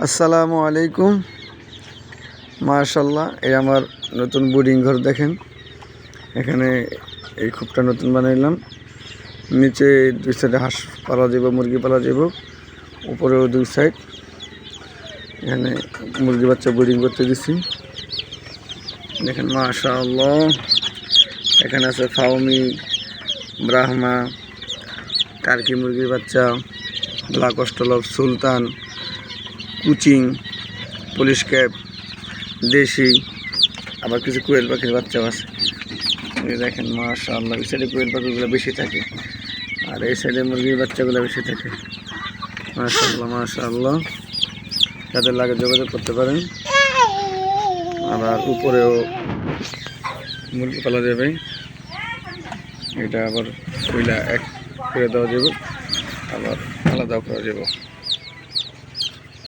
আসসালামু আলাইকুম। মাশাআল্লাহ, এই আমার নতুন বোর্ডিং ঘর দেখেন। এখানে এই খোপটা নতুন বানাইলাম। নিচে দুই সাইডে হাঁস পালা যাব, মুরগি পালা যাব, উপরেও দুই সাইড। এখানে মুরগি বাচ্চা বোর্ডিং করতে দিছি। দেখেন মাশাআল্লাহ, এখানে আছে ফাউমি, ব্রাহ্মা, টার্কি মুরগির বাচ্চা, ব্ল্যাক অস্ট্রেলপ, সুলতান, কুচিং, পুলিশ ক্যাপ, দেশি, আবার কিছু কোয়েল পাখির বাচ্চাও আছে। দেখেন মাশাআল্লাহ, এই সাইডে কোয়েল পাখিগুলো বেশি থাকে আর এই সাইডে মুরগির বাচ্চাগুলো বেশি থাকে। মাশাআল্লাহ মাশাআল্লাহ, যাদের লাগে যোগাযোগ করতে পারেন। আবার উপরেও মুরগি পালা যাবে, এটা আবার কইলা এক করে দেওয়া যাবে, আবার আলাদাও করা যাবে।